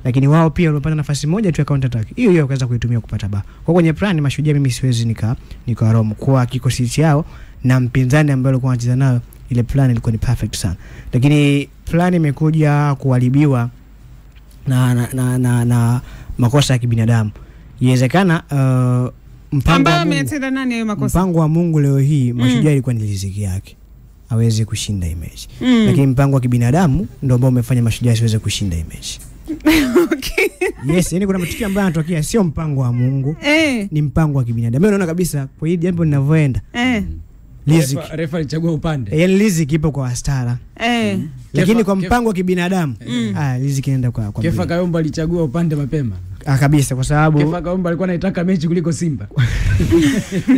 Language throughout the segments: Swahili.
lakini wao pia walipata nafasi moja tu ya counter attack hiyo wakaweza kuitumia kupata bao. Kwa kwenye plan Mashujaa mimi siwezi nikawaromu kwa kikosi chao na mpinzani ambaye alikuwa anacheza nayo, ile plan ilikuwa ni perfect sana, lakini plan imekuja kuharibiwa na makosa ya kibinadamu. Inawezekana mpango wa Mungu leo hii Mashujaa ilikuwa ni riziki yake aweze kushinda mechi. Lakini mpango wa kibinadamu ndio ambao umefanya Mashujaa siweze kushinda mechi. Okay. Yes, yani kuna matukio ambayo yanatokea sio mpango wa Mungu. Ni mpango wa kibinadamu. Mimi naona kabisa kwa hili jambo linavyoenda. Refa alichagua upande. Yaani riziki ipo kwa Astara. Lakini kwa mpango wa kibinadamu riziki inaenda kwa Kefa Kayombo alichagua upande mapema. Kabisa kwa sababu Kefa Kayombo alikuwa anaitaka mechi kuliko Simba.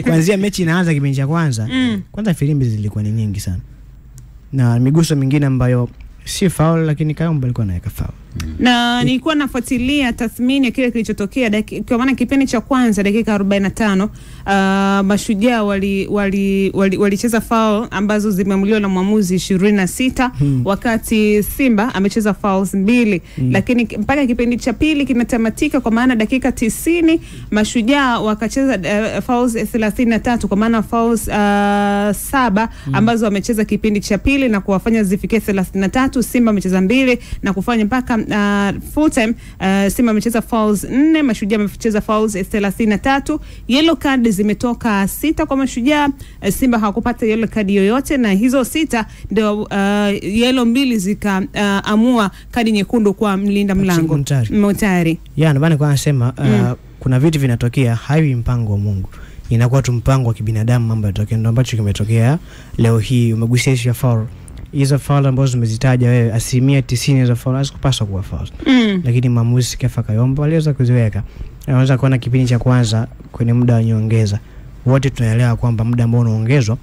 Kuanzia mechi inaanza kipindi cha kwanza, kwanza filimbi zilikuwa ni nyingi sana. Na miguso mingine ambayo si foul lakini Kayombo alikuwa anaweka foul. Na nilikuwa nafuatilia tathmini ya kile kilichotokea kwa maana kipindi cha kwanza dakika 45 Mashujaa walicheza foul ambazo zimeamuliwa na mwamuzi 26 wakati Simba amecheza fouls 2 lakini mpaka kipindi cha pili kinatamatika kwa maana dakika 90 Mashujaa wakacheza fouls 33 kwa maana fouls 7 ambazo wamecheza kipindi cha pili na kuwafanya zifikie 33. Simba amecheza 2 na kufanya mpaka full time. Simba amecheza fouls 4, Mashujaa amecheza fouls 33. Yellow card zimetoka 6 kwa Mashujaa. Simba hawakupata yellow card yoyote, na hizo 6 ndio yellow 2 zikaamua kadi nyekundu kwa mlinda mlango Motari. Ndio bana kwa anasema kuna vitu vinatokea haiwi mpango wa Mungu, inakuwa tu mpango wa kibinadamu. Mambo yatokea ndio ambacho kimetokea leo hii. Umegusia issue ya foul. Hizo foul ambazo umezitaja wewe, 90% za foul hazikupaswa kuwa foul. Lakini maamuzi Kefa Kayombo aliweza kuziweka. Anaweza kuona kipindi cha kwanza kwenye muda wa nyongeza. Wote tunaelewa kwamba muda ambao unaongezwa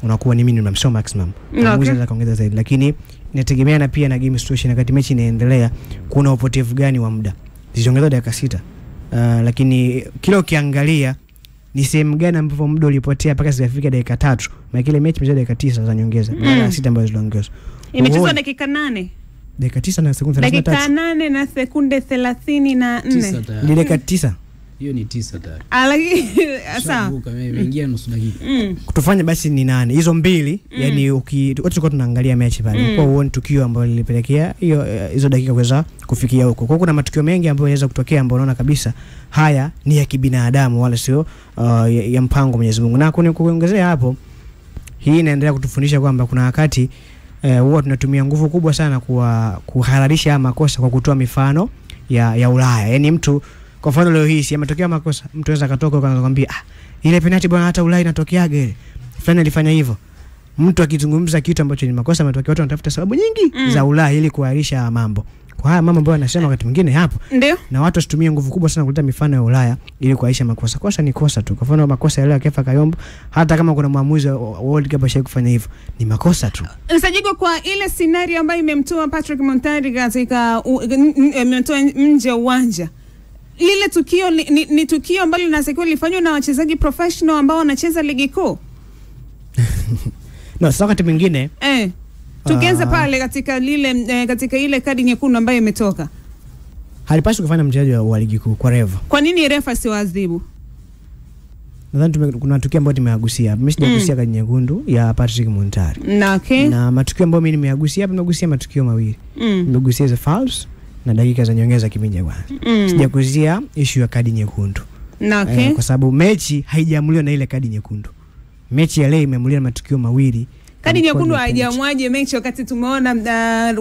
unakuwa ni minimum, sio maximum. Maamuzi za kuongeza zaidi, lakini inategemeana pia na game situation. Wakati mechi inaendelea kuna upotevu gani wa muda. Ziliongezwa dakika 6. Lakini kila ukiangalia ni sehemu gani ambapo muda ulipotea mpaka zikafika dakika 3. Na kile mechi imecheza dakika 9 za nyongeza. Baada ya 6 ambazo ziliongezwa. Imechezwa dakika 8. Dakika 9 na sekunde 33. Dakika 8 na sekunde 34. Ni dakika 9. Hiyo ni 9 tayari. Sawa. Imeingia nusu dakika. Kutufanya basi ni 8. Hizo 2 yani wote tulikuwa tunaangalia mechi pale. Kwa uone tukio ambalo lilipelekea hizo dakika kuweza kufikia huko. Kwa kuna matukio mengi ambayo yanaweza kutokea ambayo unaona kabisa haya ni ya kibinadamu wala sio ya mpango Mwenyezi Mungu. Na kuongezea hapo, hii inaendelea kutufundisha kwamba kuna wakati huwa tunatumia nguvu kubwa sana kuhararisha makosa kwa kutoa mifano ya Ulaya. Yaani mtu kwa mfano leo hii si ametokea makosa, mtu anaweza katoka kwa anakuambia ile penalty bwana hata Ulaya inatokeaga ile. Fulani alifanya hivyo. Mtu akizungumza kitu ambacho ni makosa ametokea, watu wanatafuta sababu nyingi za Ulaya ili kuahirisha mambo. Kwa haya mambo ambayo anasema wakati mwingine hapo. Ndio. Na watu wasitumie nguvu kubwa sana kuleta mifano ya Ulaya ili kuahirisha makosa. Kosa ni kosa tu. Kwa mfano makosa ya leo Kefa Kayombo, hata kama kuna mwamuzi wa World Cup ashaye kufanya hivyo, ni makosa tu. Nsajiko kwa ile scenario ambayo imemtoa Patrick Montari katika imemtoa nje uwanja. Lile tukio ni tukio ambalo linatakiwa lifanywe na wachezaji professional ambao wanacheza ligi kuu. No, wakati mwingine tukianza pale katika lile katika ile kadi nyekundu ambayo imetoka. Halipaswi kufanya mchezaji wa ligi kuu kwa refa. Kwa nini refa si waadhibu? Nadhani kuna tukio ambayo tumeagusia. Mimi sijagusia kadi nyekundu ya Patrick Montari. Na matukio ambayo mimi nimeagusia hapa, nimegusia matukio mawili. Nimegusia hizo fouls na dakika za nyongeza kipindi cha kwanza. Sijagusia issue ya kadi nyekundu. Kwa sababu mechi haijamuliwa na ile kadi nyekundu. Mechi ya leo imeamuliwa na matukio mawili. Kadi nyekundu haijaamwaje mechi wakati tumeona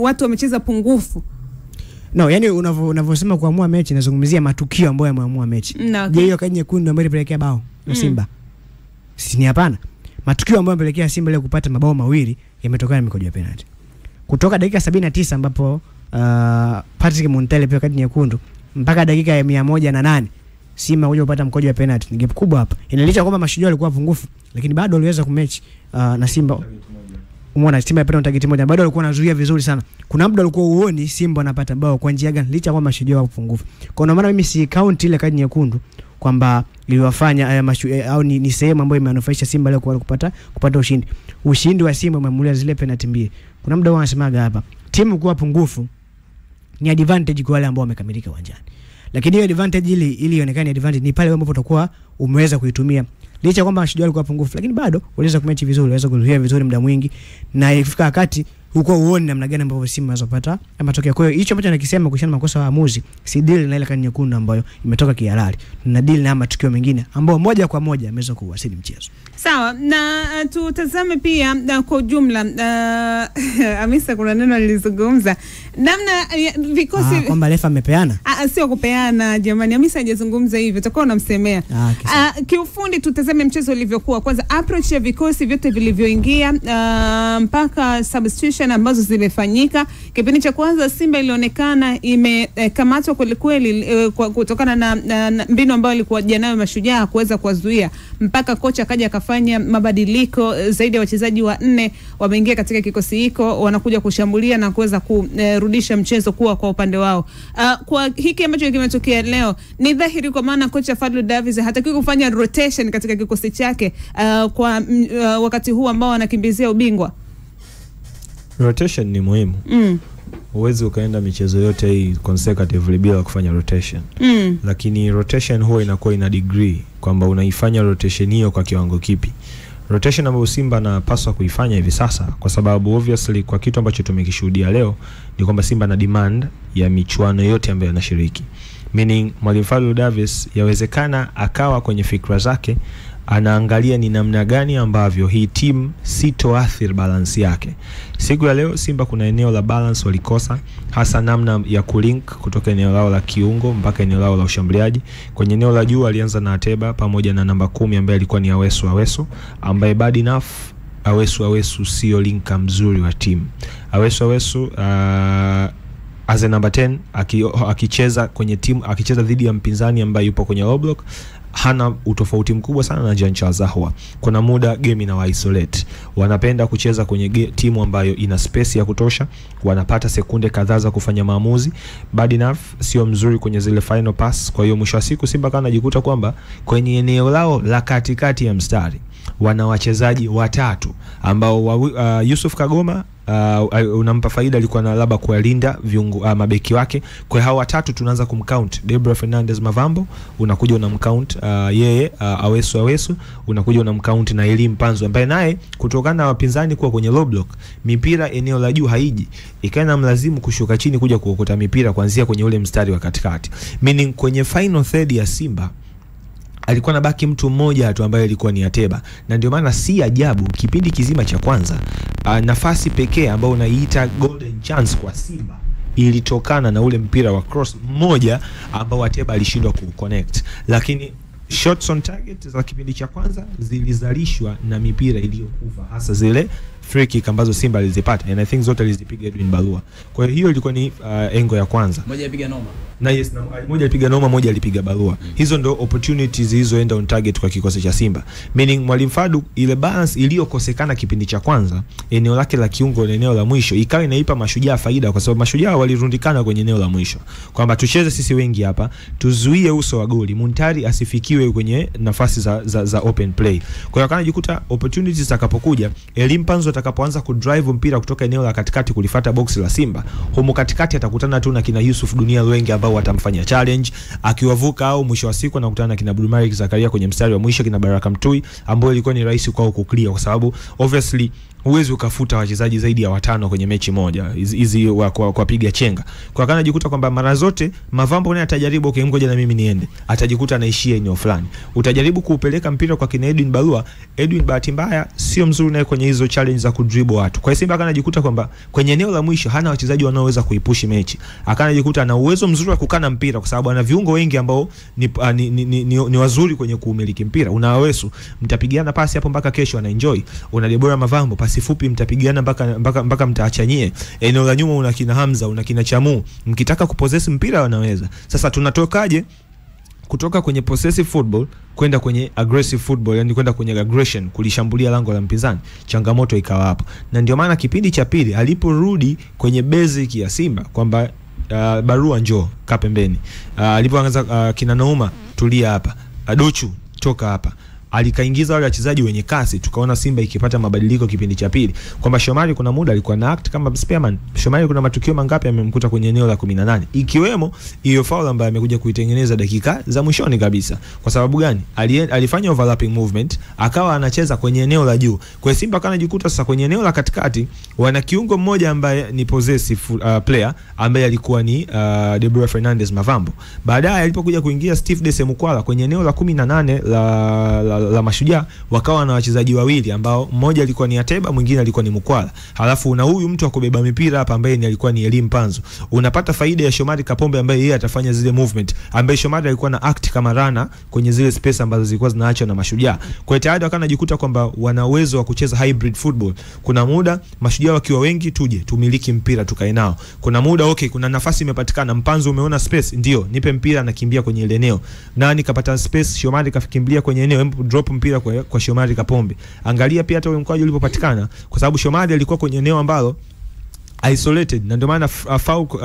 watu wamecheza pungufu? No, yani unavyosema kuamua mechi nazungumzia matukio ambayo yameamua mechi. Je, hiyo kadi nyekundu ambayo ilipelekea bao na Simba? Si ni hapana. Matukio ambayo yamepelekea Simba leo kupata mabao mawili yametokana na mikojo ya penalty. Kutoka dakika 79 ambapo Patrick Montale pia kadi nyekundu mpaka dakika ya 108 Simba kuja kupata mkojo wa penalty. Ni gap kubwa hapa. Inalicha kwamba Mashujaa walikuwa pungufu, lakini bado waliweza kumechi na Simba. Umeona Simba yapata target moja, bado walikuwa wanazuia vizuri sana. Kuna muda walikuwa uone Simba anapata bao kwa njia gani licha kwamba Mashujaa wako pungufu. Kwa maana mimi si count ile kadi nyekundu kwamba iliwafanya au ni sehemu ambayo imenufaisha Simba leo kupata ushindi. Ushindi wa Simba umemulia zile penalty mbili. Kuna muda wanasemaga hapa timu kuwa pungufu ni advantage kwa wale ambao wamekamilika uwanjani. Lakini hiyo advantage ili ionekane advantage ni pale ambapo utakuwa umeweza kuitumia. Licha kwamba Mashujaa walikuwa pungufu, lakini bado waliweza kumechi vizuri, waliweza kuzuia vizuri muda mwingi, na ifika wakati huko uone namna gani ambavyo Simba wanapata matokeo. Kwa hiyo hicho ambacho nakisema kuhusiana na makosa ya waamuzi, si deal na ile kadi nyekundu ambayo imetoka kihalali. Na deal na matukio mengine ambayo moja kwa moja yameweza kuwasili mchezo. Sawa, na tutazame pia kwa ujumla Hamisa kuna neno lilizungumza namna vikosi kwamba refa amepeana. Sio kupeana jamani, Hamisa hajazungumza hivyo, utakuwa unamsemea. Kiufundi tutazame mchezo ulivyokuwa. Kwanza approach ya vikosi vyote vilivyoingia mpaka substitution ambazo zimefanyika. Kipindi cha kwanza Simba ilionekana imekamatwa kweli kutokana na mbinu ambayo ilikuwa janayo Mashujaa kuweza kuwazuia, mpaka kocha akaja akafanya mabadiliko. Zaidi ya wachezaji 4 wameingia katika kikosi hiko, wanakuja kushambulia na kuweza kurudisha mchezo kuwa kwa upande wao. Kwa hiki ambacho kimetokea leo, ni dhahiri kwa maana kocha Fadlu Davis hataki kufanya rotation katika kikosi chake kwa wakati huu ambao anakimbizia ubingwa. Rotation ni muhimu. Uwezi ukaenda michezo yote hii consecutively bila kufanya rotation. Lakini rotation huwa inakuwa ina degree kwamba unaifanya rotation hiyo kwa kiwango kipi. Rotation ambayo Simba anapaswa kuifanya hivi sasa, kwa sababu obviously kwa kitu ambacho tumekishuhudia leo ni kwamba Simba na demand ya michuano yote ambayo anashiriki. Meaning Mwalimu Fadlu Davis yawezekana akawa kwenye fikra zake anaangalia ni namna gani ambavyo hii team sitoathiri balance yake. Siku ya leo Simba kuna eneo la balance walikosa, hasa namna ya kulink kutoka eneo lao la kiungo mpaka eneo lao la ushambuliaji. Kwenye eneo la juu alianza na Ateba pamoja na namba 10 ambaye alikuwa ni Awesu ambaye bad enough Awesu sio linka mzuri wa team. Awesu as a number 10 akicheza kwenye team, akicheza dhidi ya mpinzani ambaye yupo kwenye low block, hana utofauti mkubwa sana na Jean Charles Ahoua. Kuna muda game ina isolate. Wanapenda kucheza kwenye timu ambayo ina space ya kutosha, wanapata sekunde kadhaa za kufanya maamuzi. Bad enough sio mzuri kwenye zile final pass. Kwa hiyo mwisho wa siku Simba kana jikuta kwamba kwenye eneo lao la katikati ya mstari wana wachezaji 3 ambao Yusuf Kagoma unampa faida, alikuwa na labda kuwalinda viungo mabeki wake. Kwa hao 3 tunaanza kumcount Debra Fernandez Mavambo, unakuja unamcount yeye Awesu, unakuja unamcount na Elim Panzo ambaye naye kutokana na wapinzani kuwa kwenye low block, mipira eneo la juu haiji, ikaena mlazimu kushuka chini kuja kuokota mipira kuanzia kwenye ule mstari wa katikati. Meaning kwenye final third ya Simba alikuwa na baki mtu mmoja tu ambaye alikuwa ni Ateba, na ndio maana si ajabu kipindi kizima cha kwanza nafasi pekee ambayo unaiita golden chance kwa Simba ilitokana na ule mpira wa cross mmoja ambao Ateba alishindwa kuconnect. Lakini shots on target za kipindi cha kwanza zilizalishwa na mipira iliyokufa, hasa zile free kick ambazo Simba alizipata, and I think zote alizipiga Edwin Balua. Kwa hiyo ilikuwa ni engo ya kwanza. Moja alipiga noma. Na yes, moja alipiga noma, moja alipiga Balua. Hizo ndo opportunities zilizoenda on target kwa kikosi cha Simba. Meaning Mwalimu Fadlu ile balance iliyokosekana kipindi cha kwanza, eneo lake la kiungo na eneo la mwisho, ikawa inaipa Mashujaa faida, kwa sababu Mashujaa walirundikana kwenye eneo la mwisho. Kwamba tucheze sisi wengi hapa, tuzuie uso wa goli, Muntari asifikiwe kwenye nafasi za open play. Kwa hiyo kanajikuta opportunities zitakapokuja, Elim Panzo atakapoanza kudrive mpira kutoka eneo la katikati kulifuata box la Simba, humo katikati atakutana tu na kina Yusuf Dunia Lwengi ambao watamfanya challenge, akiwavuka au mwisho wa siku anakutana na kina Abdulmalik Zakaria kwenye mstari wa mwisho, kina Baraka Mtui ambao ilikuwa ni rahisi kwao kuclear, kwa sababu obviously uwezo ukafuta wachezaji zaidi ya 5 kwenye mechi moja hizi kwa piga chenga. Kwa kana jikuta kwamba mara zote Mavambo naye atajaribu ngoja na mimi niende, atajikuta anaishia eneo fulani. Utajaribu kuupeleka mpira kwa kina Edwin Balua, Edwin bahati mbaya sio mzuri naye kwenye hizo challenge za kudribble watu. Kwa hiyo Simba kana jikuta kwamba kwenye eneo la mwisho hana wachezaji wanaoweza kuipush mechi. Akana jikuta ana uwezo mzuri wa kukana mpira kwa sababu ana viungo wengi ambao ni wazuri kwenye kuumiliki mpira. Una Awesu, mtapigiana pasi hapo mpaka kesho ana enjoy. Una Debora Mavambo, pasi fupi mtapigiana mpaka mtaachanyie. Eneo la nyuma una kina Hamza, una kina Chamu, mkitaka kupossess mpira wanaweza. Sasa tunatokaje kutoka kwenye possessive football kwenda kwenye aggressive football, yani kwenda kwenye aggression, kulishambulia lango la mpinzani? Changamoto ikawa hapo. Na ndio maana kipindi cha pili aliporudi kwenye basic ya Simba kwamba Barua njoo kapembeni, alipoanza kina Nauma tulia hapa, Adochu toka hapa, alikaingiza wale wachezaji wenye kasi, tukaona Simba ikipata mabadiliko kipindi cha pili, kwamba Shomari kuna muda alikuwa na act kama spareman. Shomari kuna matukio mangapi amemkuta kwenye eneo la 18, ikiwemo hiyo foul ambayo amekuja kuitengeneza dakika za mwishoni kabisa. Kwa sababu gani? Alifanya overlapping movement, akawa anacheza kwenye eneo la juu. Kwa Simba kana jikuta sasa kwenye eneo la katikati wana kiungo mmoja ambaye ni possessive player ambaye alikuwa ni Deborah Fernandez Mavambo. Baadaye alipokuja kuingia Steve Dese Mukwala kwenye eneo la 18 la Mashujaa, wakawa na wachezaji wawili ambao mmoja alikuwa ni Ateba, mwingine alikuwa ni Mukwala. Halafu una huyu mtu akubeba mipira hapa ambaye ni alikuwa ni Elim Panzo. Unapata faida ya Shomari Kapombe ambaye yeye atafanya zile movement, ambaye Shomari alikuwa na act kama runner kwenye zile space ambazo zilikuwa zinaachwa na Mashujaa. Kwa hiyo tayari wakanajikuta kwamba wana uwezo wa kucheza hybrid football. Kuna muda Mashujaa wakiwa wengi, tuje tumiliki mpira tukae nao. Kuna muda okay, kuna nafasi imepatikana, Mpanzo umeona space, ndio nipe mpira, nakimbia kwenye ile eneo. Nani kapata space, Shomari kafikimbilia kwenye eneo, drop mpira kwa Shomari Kapombe. Angalia pia hata ule mkwaju ulipopatikana, kwa sababu Shomari alikuwa kwenye eneo ambalo isolated, na ndio maana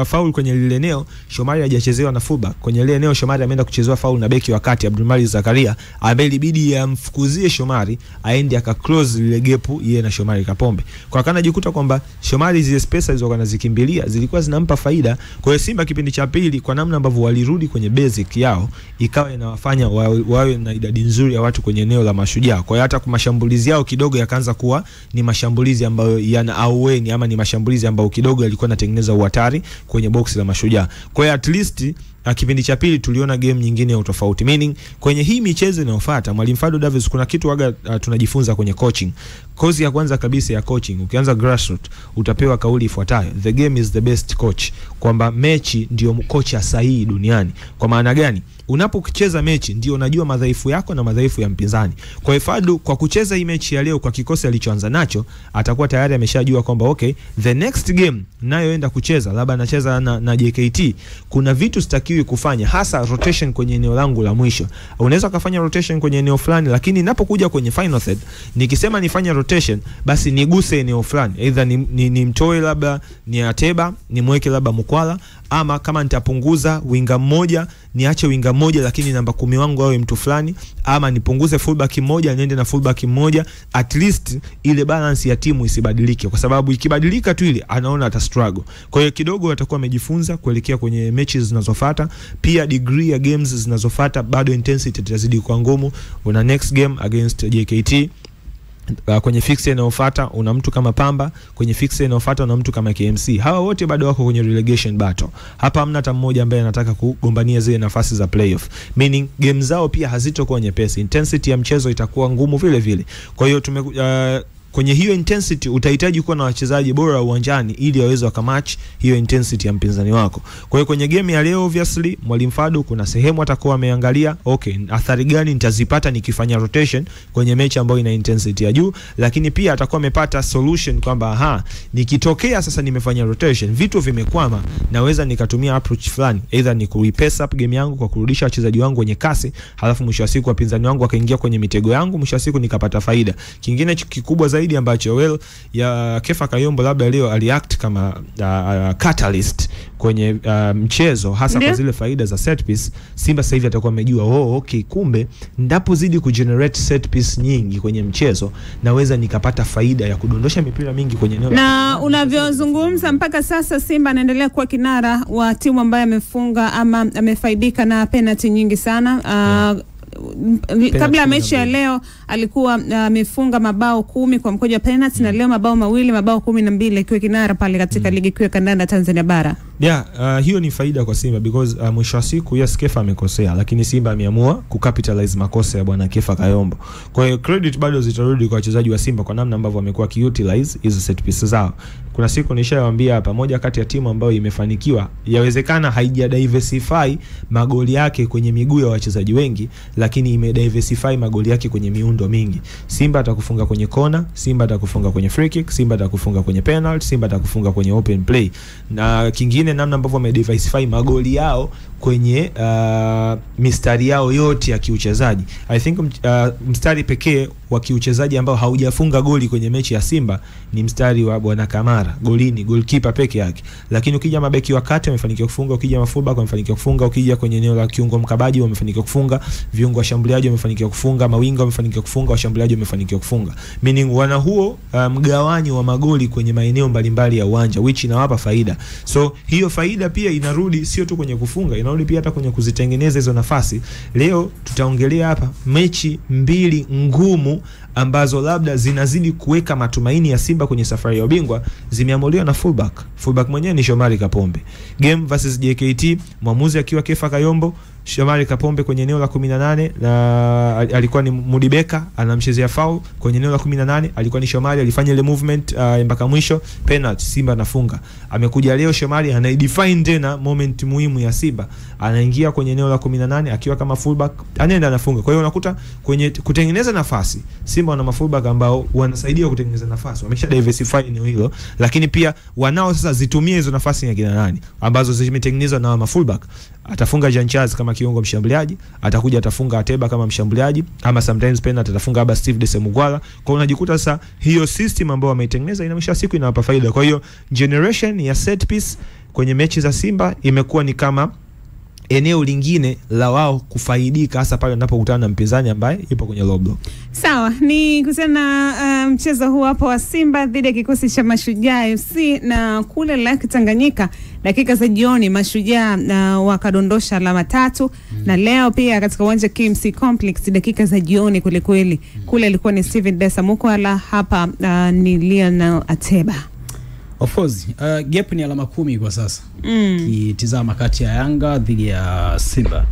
foul kwenye lile eneo Shomari hajachezewa na fullback. Kwenye lile eneo Shomari ameenda kuchezewa foul na beki wakati Abdulmalik Zakaria, ambaye ilibidi amfukuzie Shomari aende akaclose lile gap yeye na Shomari Kapombe. Kwa kana jikuta kwamba Shomari zile space alizokuwa anazikimbilia zilikuwa zinampa faida. Kwa hiyo Simba kipindi cha pili, kwa namna ambavyo walirudi kwenye basic yao, ikawa inawafanya wawe na idadi nzuri ya watu kwenye eneo la Mashujaa. Kwa hiyo hata kwa mashambulizi yao kidogo yakaanza kuwa ni mashambulizi ambayo yana aueni, ama ni mashambulizi ambayo kidogo alikuwa anatengeneza uhatari kwenye box la Mashujaa. Kwa hiyo at least kipindi cha pili tuliona game nyingine ya utofauti, meaning kwenye hii michezo inayofuata Mwalimu Fado Davis kuna kitu waga tunajifunza kwenye coaching. Kozi ya kwanza kabisa ya coaching, ukianza grassroots utapewa kauli ifuatayo: the game is the best coach, kwamba mechi ndio kocha sahihi duniani. Kwa maana gani? Unapocheza mechi ndio unajua madhaifu yako na madhaifu ya mpinzani. Kwa Fadu, kwa kucheza hii mechi ya leo kwa kikosi alichoanza nacho, atakuwa tayari ameshajua kwamba okay, the next game nayoenda kucheza, labda anacheza na JKT, kuna vitu sitakiwi kufanya, hasa rotation kwenye eneo langu la mwisho. Unaweza kufanya rotation kwenye eneo fulani, lakini ninapokuja kwenye final third, nikisema nifanye rotation, basi niguse eneo fulani, either ni mtoe labda ni Ateba, nimweke labda Mukwala, ama kama nitapunguza winga mmoja, niache winga mmoja lakini namba 10 wangu awe mtu fulani, ama nipunguze fullback mmoja niende na fullback mmoja, at least ile balance ya timu isibadilike, kwa sababu ikibadilika tu ile anaona ata struggle. Kwa hiyo kidogo atakuwa amejifunza kuelekea kwenye matches zinazofuata, pia degree ya games zinazofuata bado intensity itazidi kuwa ngumu. Una next game against JKT, kwenye fixture inayofuata una mtu kama Pamba, kwenye fixture inayofuata una mtu kama KMC. Hawa wote bado wako kwenye relegation battle. Hapa hamna hata mmoja ambaye anataka kugombania zile nafasi za playoff, meaning game zao pia hazitokuwa nyepesi, intensity ya mchezo itakuwa ngumu vile vile. Kwa hiyo kwenye hiyo intensity utahitaji kuwa na wachezaji bora uwanjani ili waweze wakamatch hiyo intensity ya mpinzani wako. Kwa hiyo kwenye game ya leo obviously Mwalimu Fado kuna sehemu atakuwa ameangalia okay, athari gani nitazipata nikifanya rotation kwenye mechi ambayo ina intensity ya juu, lakini pia atakuwa amepata solution kwamba nikitokea sasa nimefanya rotation, vitu vimekwama, naweza nikatumia approach fulani, either ni kurepace up game yangu kwa kurudisha wachezaji wangu wenye kasi, halafu mwisho wa siku wapinzani wangu wakaingia kwenye mitego yangu, mwisho wa siku nikapata faida. Kingine kikubwa zaidi ambacho ya Kefa Kayombo labda leo aliact kama catalyst kwenye mchezo, hasa kwa zile faida za set piece. Simba sasa hivi atakuwa amejua okay, kumbe ndapozidi kugenerate set piece nyingi kwenye mchezo naweza nikapata faida ya kudondosha mipira mingi kwenye eneo. Na unavyozungumza mpaka sasa Simba anaendelea kuwa kinara wa timu ambayo amefunga ama amefaidika na penalty nyingi sana. Kabla ya mechi ya leo alikuwa amefunga mabao 10 kwa mkojo wa penalty, na leo mabao 2, mabao 12, ikiwa kinara pale katika ligi kuu ya kandanda Tanzania bara. Hiyo ni faida kwa Simba because mwisho wa siku yes, Kefa amekosea, lakini Simba ameamua kucapitalize makosa ya bwana Kefa Kayombo. Kwa hiyo credit bado zitarudi kwa wachezaji wa Simba kwa namna ambavyo wamekuwa kiutilize hizo set pieces zao. Kuna siku nishawaambia hapa, moja kati ya timu ambayo imefanikiwa, yawezekana haija diversify magoli yake kwenye miguu ya wachezaji wengi, lakini imediversify magoli yake kwenye miundo mingi. Simba atakufunga kwenye kona, Simba atakufunga kwenye free kick, Simba atakufunga kwenye penalty, Simba atakufunga kwenye open play. Na kingine namna ambavyo wamediversify magoli yao kwenye mistari yao yote ya kiuchezaji. I think mstari pekee wa kiuchezaji ambao haujafunga goli kwenye mechi ya Simba ni mstari wa Bwana Kamara golini, goalkeeper peke yake. Lakini ukija mabeki wa kati wamefanikiwa kufunga, ukija mafullback wamefanikiwa kufunga, ukija kwenye eneo la kiungo mkabaji wamefanikiwa kufunga, viungo washambuliaji wamefanikiwa kufunga, mawinga wamefanikiwa kufunga, washambuliaji wamefanikiwa kufunga. Meaning wana huo mgawanyo wa magoli kwenye maeneo mbalimbali ya uwanja, which inawapa faida. So hiyo faida pia inarudi sio tu kwenye kufunga, inarudi pia hata kwenye kuzitengeneza hizo nafasi. Leo tutaongelea hapa mechi mbili ngumu ambazo labda zinazidi kuweka matumaini ya Simba kwenye safari ya ubingwa, zimeamuliwa na fullback mwenyewe ni Shomari Kapombe. Game versus JKT, mwamuzi akiwa Kefa Kayombo, Shomari Kapombe kwenye eneo la 18 na alikuwa ni Mudibeka anamchezea foul kwenye eneo la 18, alikuwa ni Shomari, alifanya ile movement mpaka mwisho, penalty, Simba anafunga. Amekuja leo Shomari anaidefine tena moment muhimu ya Simba, anaingia kwenye eneo la 18 akiwa kama fullback, anaenda anafunga. Kwa hiyo unakuta kwenye kutengeneza nafasi Simba wana mafullback ambao wanasaidia kutengeneza nafasi, wamesha diversify eneo hilo, lakini pia wanao sasa zitumie hizo nafasi ya kina nani ambazo zimetengenezwa na mafullback. Atafunga Jean Charles kama kiungo mshambuliaji, atakuja atafunga Ateba kama mshambuliaji, ama sometimes penalty atafunga aba Steve Desemugwala. Kwa unajikuta sasa hiyo system ambayo wameitengeneza inamsha siku inawapa faida. Kwa hiyo generation ya set piece kwenye mechi za Simba imekuwa ni kama eneo lingine la wao kufaidika, hasa pale wanapokutana na mpinzani ambaye yupo kwenye low block. Sawa, ni kuhusiana na mchezo huu hapo wa Simba dhidi ya kikosi cha Mashujaa FC, na kule Lake Tanganyika dakika za jioni Mashujaa wakadondosha alama 3 na leo pia katika uwanja KMC Complex dakika za jioni kule kweli. Kule ilikuwa ni Steven Desa Mukwala, hapa ni Lionel Ateba. Of course, gap ni alama 10 kwa sasa. Kitizama kati ya Yanga dhidi ya Simba.